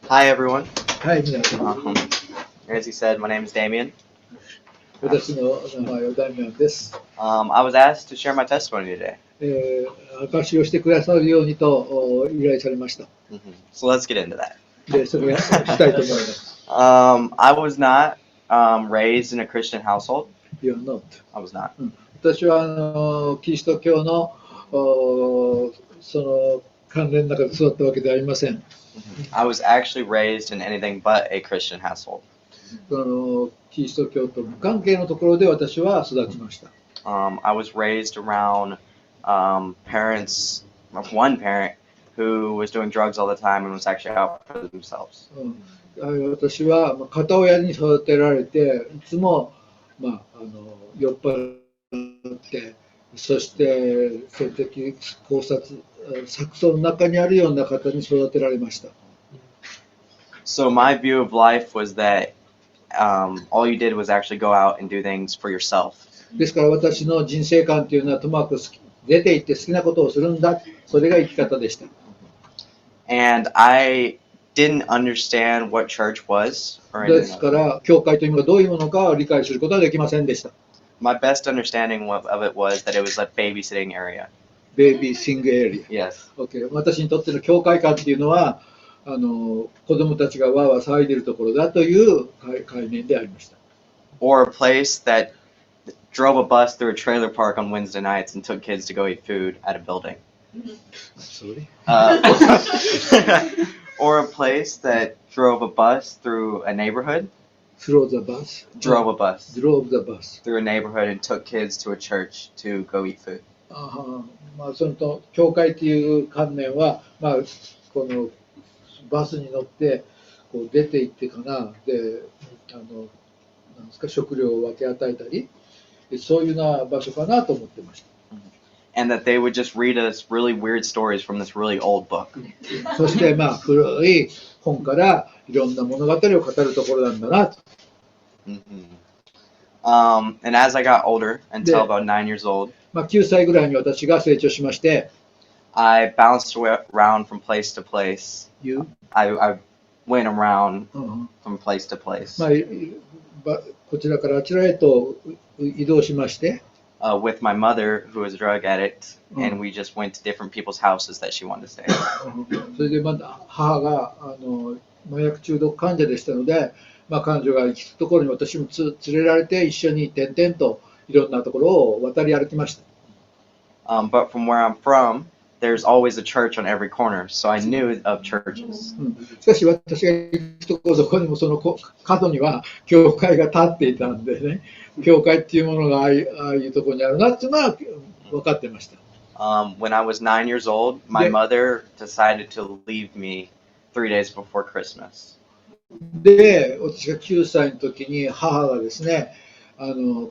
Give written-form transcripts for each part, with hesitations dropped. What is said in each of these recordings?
Hi everyone. はい、皆さん。 As he said, my name is Damien. 私の名前はダミアンです。I was asked to share my testimony today. 証しをしてくださるようにと依頼されました。So let's get into that. で、それをしたいと思います。I was not raised in a Christian household. You are not. I was not. 私はキリスト教のその関連の中で育ったわけではありません。I was actually raised in anything but a Christian household. キリスト教と無関係のところで私は育ちました。I was raised around parents, one parent who was doing drugs all the time and was actually out for themselves. 私は片親に育てられて、いつも、酔っ払って、そして性的考察、錯綜の中にあるような方に育てられました。So my view of life was that all you did was actually go out and do things for yourself. ですから私の人生観というのはともかく出て行って好きなことをするんだ、それが生き方でした。And I didn't understand what church was or ですか anything. ら教会というのがどういうものかを理解することはできませんでした。My best understanding of it was that it was a babysitting area. ベイビーシングエリア。Yes. Okay. 私にとっての教会観っていうのは子供たちがわーわー騒いでいるところだという概念でありました。Or a place that drove a bus through a trailer park on Wednesday nights and took kids to go eat food at a building. Sorry? Or a place that drove a bus through a neighborhood. Drove the bus. Drove a bus Drove the bus. through a neighborhood and took kids to a church to go eat food. そのと教会っていう観念は、このバスに乗ってこう出て行ってかなでなんですか食料を分け与えたりそういうような場所かなと思ってました。And that they would just read us really weird stories from this really old book. そして古い本からいろんな物語を語るところなんだなと。And as I got older, until about 9 years old, 9歳ぐらいに私が成長しまして、I bounced around from place to place. You? I went around from place to place こちらからあちらへと移動しまして、with my mother, who was a drug addict, and we just went to different people's houses that she wanted to stay at. それで母が麻薬中毒患者でしたので、彼女が行くところに私も連れられて一緒に点々といろんなところを渡り歩きました。But from where I'm from, there's always a church on every corner, so I knew of churches. しかし私が行くところどこにもその角には教会が立っていたんでね、教会っていうものがああいうところにあるなっていうのは分かってました。When I was 9 years old, my mother decided to leave me 3 days before Christmas. で、私が9歳の時に母がですね、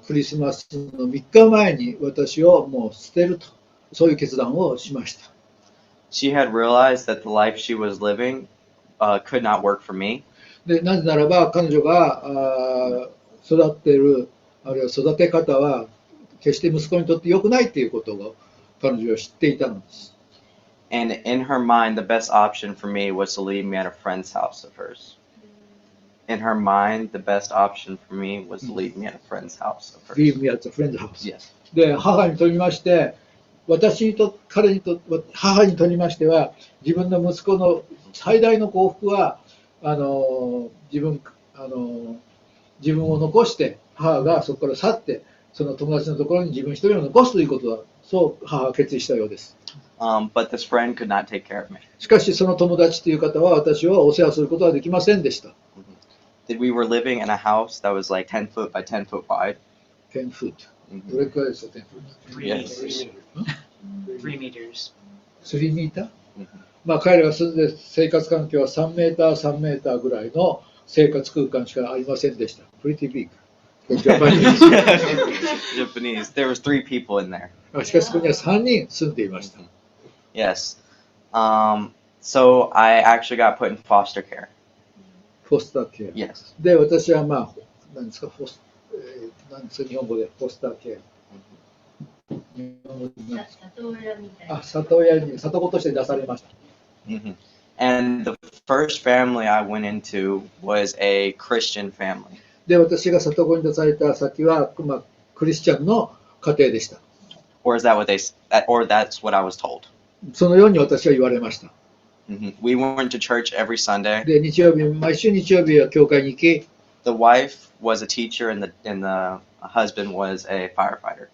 クリスマスの3日前に私をもう捨てると、そういう決断をしました。She had realized that the life she was living could not work for me. で、なぜならば彼女が育っている、あるいは育て方は決して息子にとって良くないということを彼女は知っていたのです。And in her mind, the best option for me was to leave me at a friend's house of hers. In her mind, the best option for me was to leave me at a friend's house of hers. Leave me at a friend's house. Yes. で、母にとりまして、母にとりましては、自分の息子の最大の幸福は、自分を残して、母がそこから去って、その友達のところに自分一人を残すということだ、そう母は決意したようです。But this friend could not take care of me. しかし、その友達という方は私をお世話することはできませんでした。We were living in a house that was like 10 foot by 10 foot wide. 10 foot. どれくらいですか、10 foot? Yes. 3 meters. 3メーター？彼らが住んで生活環境は3メーター、3メーターぐらいの生活空間しかありませんでした。Pretty big. Japanese. There was 3 people in there. しかしそこには3人住んでいました。Yes. So I actually got put in foster care. フォスターケア。Yes. で、私は何ですか、何ですか、日本語でフォスターケア。日本語で何ですか。里親みたいな。里親に里子として出されました。And the first family I went into was a Christian family. で、私が里子に出された先は、クリスチャンの家庭でした。Or is that what or that's what I was told? そのように私は言われました。We went to church every Sunday. で、毎週日曜日は教会に行き、The wife was a teacher and the husband was a firefighter.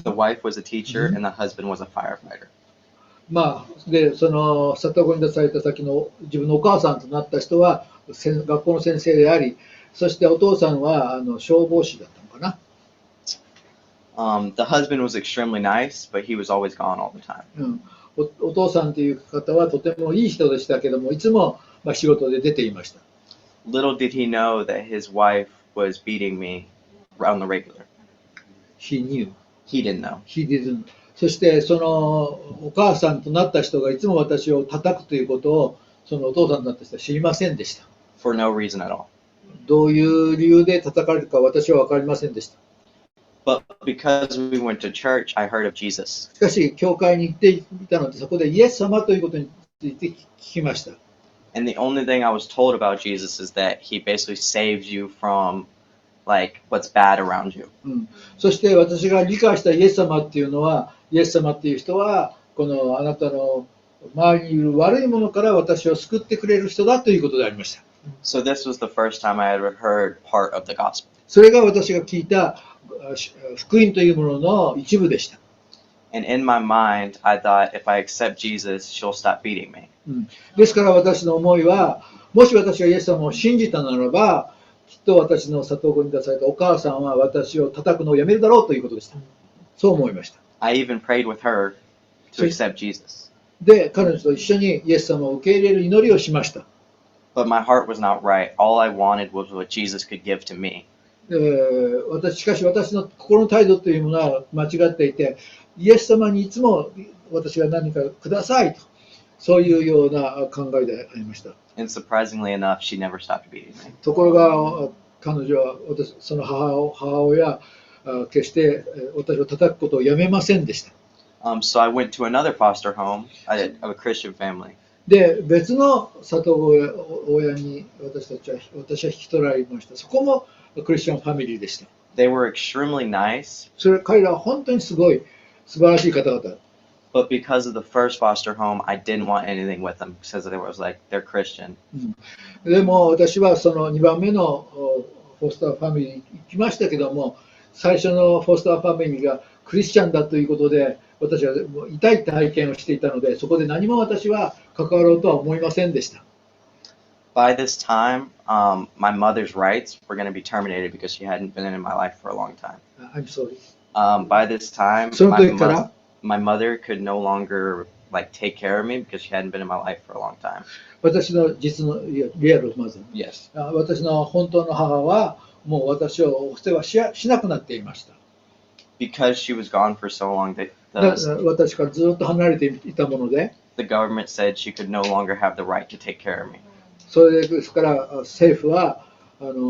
The wife was a teacher and the husband was a firefighter. で、その里子に出された先の自分のお母さんとなった人は学校の先生であり、そしてお父さんは消防士だったのかな。The husband was extremely nice, but he was always gone all the time. お父さんという方はとてもいい人でしたけども、いつも仕事で出ていました。Little did he know that his wife was beating me on the regular. He knew. He didn't know. He didn't. そしてそのお母さんとなった人がいつも私を叩くということをそのお父さんとなった人は知りませんでした。For no reason at all. どういう理由で叩かれるか私は分かりませんでした。But because we went to church, I heard of Jesus. しかし、教会に行っていたので、そこでイエス様ということについて聞きました。And the only thing I was told about Jesus is that he basically saves you from like what's bad around you. そして私が理解したイエス様っていうのは、イエス様っていう人は、このあなたの周りにいる悪いものから私を救ってくれる人だということでありました。So this was the first time I ever heard part of the gospel. それが私が聞いた福音というものの一部でした。And in my mind, I thought if I accept Jesus, she'll stop beating me. ですから私の思いは、もし私がイエス様を信じたならば、きっと私の里子に出されたお母さんは私を叩くのをやめるだろうということでした。そう思いました。I even prayed with her to accept Jesus. で、彼女と一緒にイエス様を受け入れる祈りをしました。But my heart was not right. All I wanted was what Jesus could give to me. しかし私の心の態度というものは間違っていて、イエス様にいつも私が何かくださいと、そういうような考えでありました。And surprisingly enough, she never stopped beating me. ところが彼女はその母親決して私を叩くことをやめませんでした。So I went to another foster home of a Christian family. で、別の里親に私は引き取られました。そこもクリスチャンファミリーでした。They were extremely nice. 彼らは本当に素晴らしい方々。But because of the first foster home, I didn't want anything with them because it was like they're Christian. でも私はその2番目のフォスターファミリーに行きましたけども、最初のフォスターファミリーがクリスチャンだということで、私は痛い体験をしていたので、そこで何も私は関わろうとは思いませんでした。By this time, my mother's rights were going to be terminated because she hadn't been in my life for a long time. I'm sorry. By this time, その時から、my mother could no longer like take care of me because she hadn't been in my life for a long time. 私の実のリアルマザー。Yes. 私の本当の母はもう私をお世話しなくなっていました。Because she was gone for so long, 私からずっと離れていたもので、the government said she could no longer have the right to take care of me. それですから政府は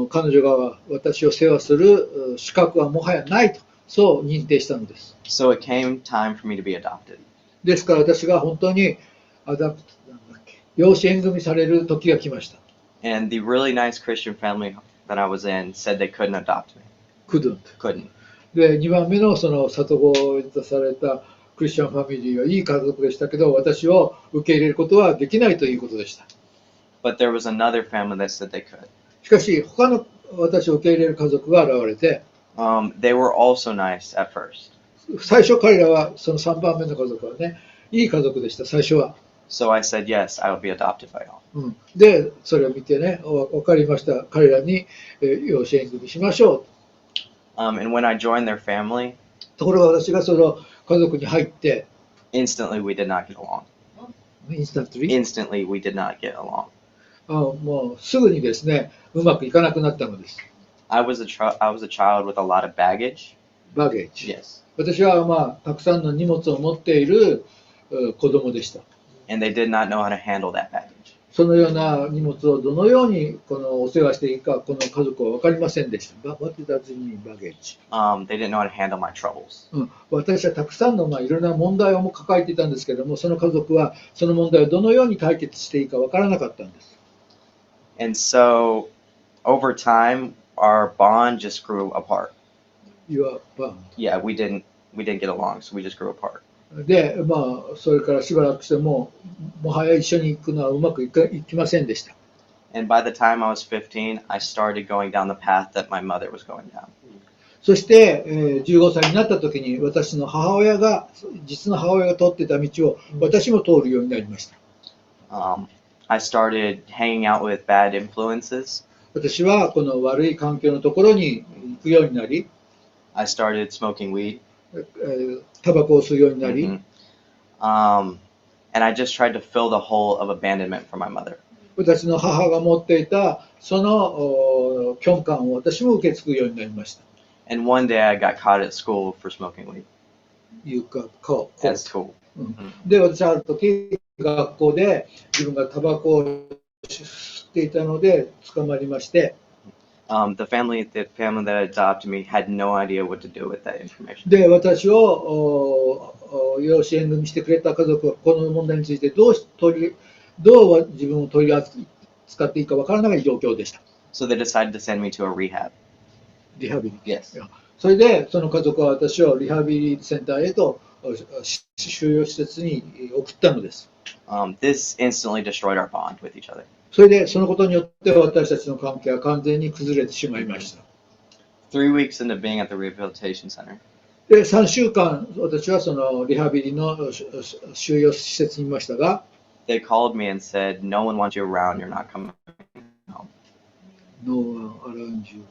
彼女が私を世話する資格はもはやないとそう認定したのです。So it came time for me to be adopted. ですから私が本当に養子縁組される時が来ました。And the really nice Christian family that I was in said they couldn't adopt me. Couldn't. で、2番目のその里子とされたクリスチャンファミリーはいい家族でしたけど、私を受け入れることはできないということでした。But there was another family that said they could. しかし、他の私を受け入れる家族が現れて、they were also nice at first. 最初彼らは、その3番目の家族はね、いい家族でした、最初は。So I said, yes, I will be adopted by y'all. で、それを見てね、わかりました。彼らに養子縁組しましょう。And when I joined their family, ところが私がその家族に入って、instantly we did not get along. Instantly we did not get along. もうすぐにですね、うまくいかなくなったのです。I was a child with a lot of baggage. Yes. 私はたくさんの荷物を持っている子供でした。And they did not know how to handle that baggage. そのような荷物をどのようにこのお世話していいか、この家族は分かりませんでした。What does it mean, baggage? They didn't know how to handle my troubles. 私はたくさんのいろんな問題をも抱えていたんですけれども、その家族はその問題をどのように解決していいか分からなかったんです。And so, over time, our bond just grew apart. Your bond. Yeah, we didn't get along, so we just grew apart. で、それからしばらくしてもはや一緒に行くのはうまくいきませんでした。And by the time I was 15, I started going down the path that my mother was going down. そして、15歳になった時に私の実の母親が通っていた道を私も通るようになりました。I started hanging out with bad influences. 私はこの悪い環境のところに行くようになり、I started smoking weed. タバコを吸うようになり、And I just tried to fill the hole of abandonment for my mother. 私の母が持っていたその虚感を私も受け継ぐようになりました。And one day I got caught at school for smoking weed. You got caught. At school. で、私はある時学校で自分がタバコを吸っていたので捕まりまして、The family that adopted me had no idea what to do with that information. で、私を養子縁組してくれた家族はこの問題についてどう自分を取り扱っていいかわからない状況でした。So they decided to send me to a rehab. リハビリ。Yes. それでその家族は私をリハビリセンターへと収容施設に送ったのです。This instantly destroyed our bond with each other. それでそのことによって私たちの関係は完全に崩れてしまいました。3 weeks into being at the rehabilitation center. で、3週間私はそのリハビリの収容施設にいましたが、They called me and said, "No one wants you around. You're not coming home." No one around you.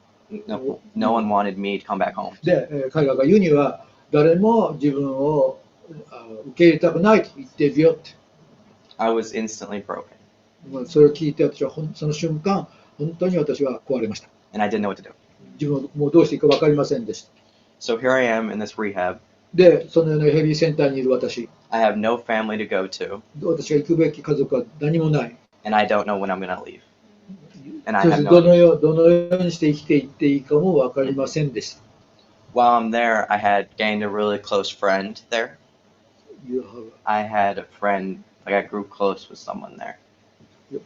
No one wanted me to come back home. で、彼らが言うには誰も自分を受け入れたくないと言っているよって。I was instantly broken. それを聞いて私はその瞬間本当に私は壊れました。And I didn't know what to do. 自分もうどうしていいか分かりませんでした。So here I am in this rehab. で、そのようなヘビーセンターにいる私。I have no family to go to. 私が行くべき家族は何もない。And I don't know when I'm going to leave. And I そして have no どのようにして生きていっていいかも分かりませんでした。While I'm there, I had gained a really close friend there. I had a friend, like I grew close with someone there.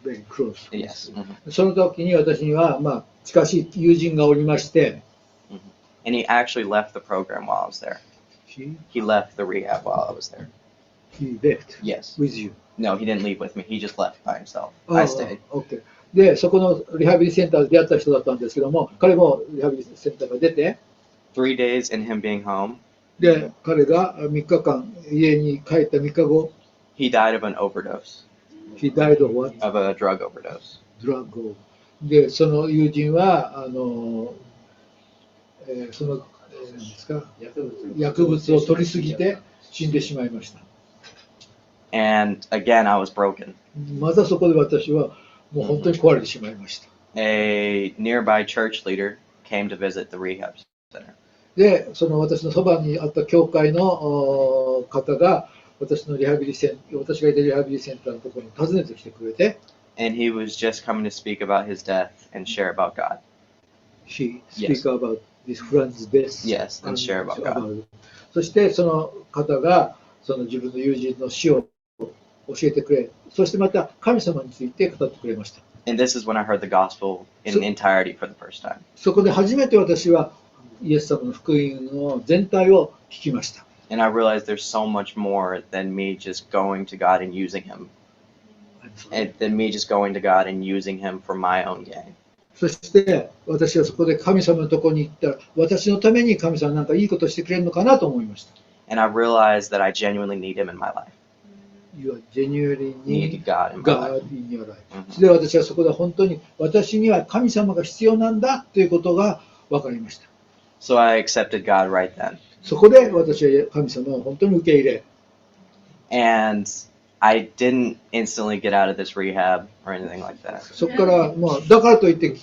Very close. Yes. その時に私には、近しい友人がおりまして、And he actually left the program while I was there. He left the rehab while I was there. He left Yes. with you. No, he didn't leave with me. He just left by himself. I stayed. Okay. で、そこのリハビリセンターで出会った人だったんですけども、彼もリハビリセンターから出て、3 days in him being home, で、彼が3日間家に帰った3日後、he died of an overdose. He died of what? Of a drug overdose. Drug overdose. で、その友人は、その、何ですか、薬物を取りすぎて死んでしまいました。And again, I was broken. またそこで私はもう本当に壊れてしまいました。A nearby church leader came to visit the rehab center. で、その私のそばにあった教会の方が私がいたリハビリセンターのところに訪ねてきてくれて、And he was just coming to speak about his death and share about God. He speak about his friend's death. Yes, and share about God. そしてその方がその自分の友人の死を教えてくれ、そしてまた神様について語ってくれました。And this is when I heard the gospel in entirety for the first time. そこで初めて私はイエス様の福音の全体を聞きました。And I realized there's so much more than me just going to God and using Him. And than me just going to God and using Him for my own gain. そして私はそこで神様のところに行ったら、私のために神様なんかいいことしてくれるのかなと思いました。And I realized that I genuinely need Him in my life. You genuinely need God in your life. で、私はそこで本当に私には神様が必要なんだということが分かりました。So I accepted God right then. そこで私は神様を本当に受け入れ。And I didn't instantly get out of this rehab or anything like that. そこから、だからといって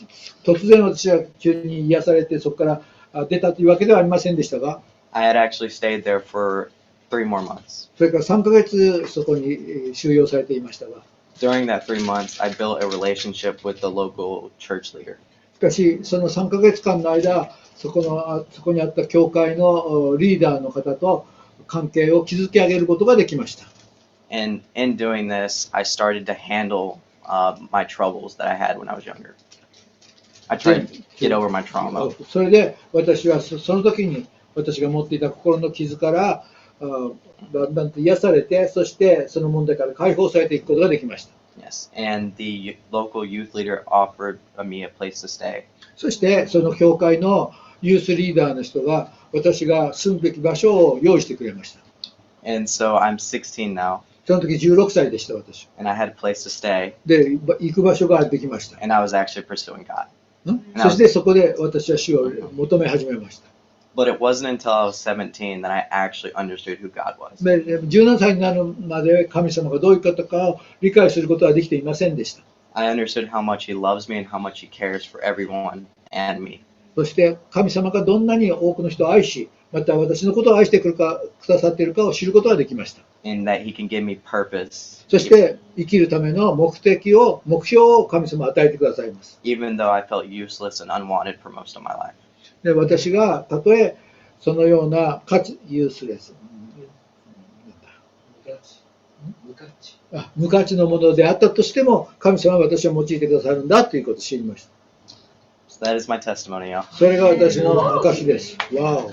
突然私は急に癒されてそこから出たというわけではありませんでしたが、I had actually stayed there for 3 more months. それから3ヶ月そこに収容されていましたが。During that 3 months, I built a relationship with the local church leader. しかし、その3ヶ月間の間、そこにあった教会のリーダーの方と関係を築き上げることができました。And in doing this, I started to handle my troubles that I had when I was younger. I tried to get over my trauma. それで私はその時に私が持っていた心の傷からだんだんと癒されて、そしてその問題から解放されていくことができました。Yes, and the local youth leader offered me a place to stay. そしてその教会のユースリーダーの人が私が住むべき場所を用意してくれました。And so I'm 16 now. その時16歳でした私。And I had a place to stay. で、行く場所ができました。And I was actually pursuing God. そしてそこで私は主を求め始めました。But it wasn't until I was 17 that I actually understood who God was. で、17歳になるまで神様がどういう方かを理解することはできていませんでした。I understood how much He loves me and how much He cares for everyone and me. そして神様がどんなに多くの人を愛し、また私のことを愛してくださっているかを知ることができました。And that He can give me purpose. そして生きるための目標を神様は与えてくださいます。Even though I felt useless and unwanted for most of my life. で、私がたとえそのようなユースレス、無価値のものであったとしても、神様は私を用いてくださるんだということを知りました。So that is my testimony, y'all. それが私の証です。わお。